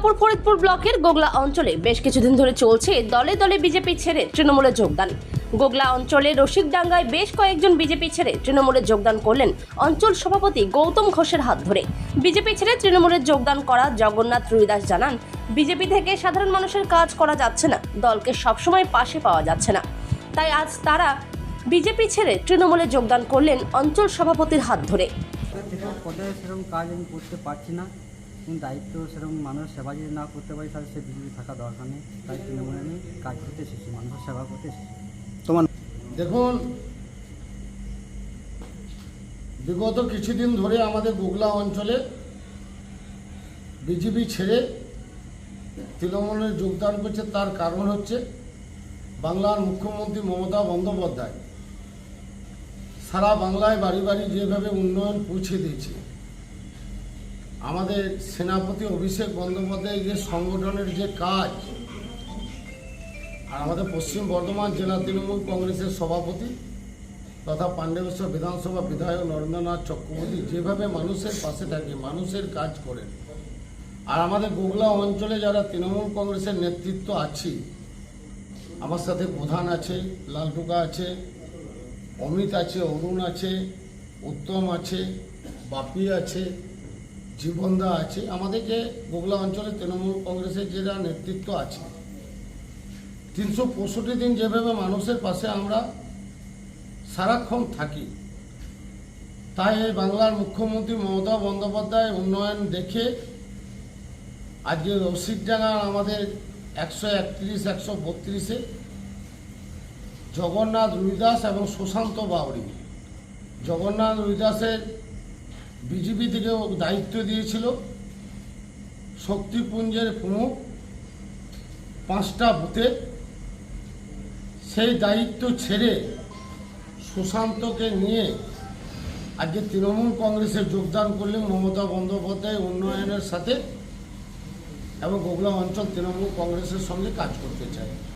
অপর ফরিদপুর ব্লকের গোগলা অঞ্চলে বেশ কিছুদিন ধরে চলছে দলে দলে বিজেপি ছেড়ে তৃণমূলে যোগদান। গোগলা অঞ্চলে রসিকডাঙ্গায় বেশ কয়েকজন বিজেপি ছেড়ে তৃণমূলে যোগদান করলেন অঞ্চল সভাপতি গৌতম ঘোষের হাত ধরে। বিজেপি ছেড়ে তৃণমূলে যোগদান করা জগন্নাথ রুইদাস জানান, বিজেপি থেকে সাধারণ মানুষের কাজ করা যাচ্ছে না, দলকে সবসময় পাশে পাওয়া যাচ্ছে না, তাই আজ তারা বিজেপি ছেড়ে তৃণমূলে যোগদান করলেন অঞ্চল সভাপতির হাত ধরে। পর্যায়ে সেরকম কাজ আমি করতে পারছি না, কিন্তু দায়িত্ব সেরকম মানুষের সেবা যদি না করতে পারি তাহলে সে বিজেপি থাকা দরকার নেই। তাই তৃণমূলে আমি কাজ করতে এসেছি, মানুষের সেবা করতে এসেছি। তোমার দেখুন, বিগত কিছুদিন ধরে আমাদের গোগলা অঞ্চলে বিজেপি ছেড়ে তৃণমূলে যোগদান করছে। তার কারণ হচ্ছে বাংলার মুখ্যমন্ত্রী মমতা বন্দ্যোপাধ্যায় সারা বাংলায় বাড়ি বাড়ি যেভাবে উন্নয়ন পৌঁছে দিয়েছে, আমাদের সেনাপতি অভিষেক বন্দ্যোপাধ্যায় যে সংগঠনের যে কাজ, আর আমাদের পশ্চিম বর্ধমান জেলা তৃণমূল কংগ্রেসের সভাপতি তথা পাণ্ডবেশ্বর বিধানসভা বিধায়ক নরেন্দ্রনাথ চক্রবর্তী যেভাবে মানুষের পাশে থাকে, মানুষের কাজ করেন, আর আমাদের গোগলা অঞ্চলে যারা তৃণমূল কংগ্রেসের নেতৃত্ব আছে, আমার সাথে প্রধান আছে, লালটুকা আছে, অমিত আছে, অরুণ আছে, উত্তম আছে, বাপি আছে, জীবনদা আছে, আমাদের যে গোগলা অঞ্চলে তৃণমূল কংগ্রেসের যারা নেতৃত্ব আছে, 365 দিন যেভাবে মানুষের পাশে আমরা সারাক্ষণ থাকি, তাই এই বাংলার মুখ্যমন্ত্রী মমতা বন্দ্যোপাধ্যায় উন্নয়ন দেখে আজকে রসিকডাঙ্গার আমাদের 131, 132-এ জগন্নাথ রুইদাস এবং সুশান্ত বাউরি, জগন্নাথ রুইদাসের বিজেপি থেকে দায়িত্ব দিয়েছিল শক্তিপুঞ্জের প্রমুখ 5টা বুথে, সেই দায়িত্ব ছেড়ে সুশান্তকে নিয়ে আজকে তৃণমূল কংগ্রেসে যোগদান করলেন মমতা বন্দ্যোপাধ্যায় উন্নয়নের সাথে এবং গোগলা অঞ্চল তৃণমূল কংগ্রেসের সঙ্গে কাজ করতে চায়।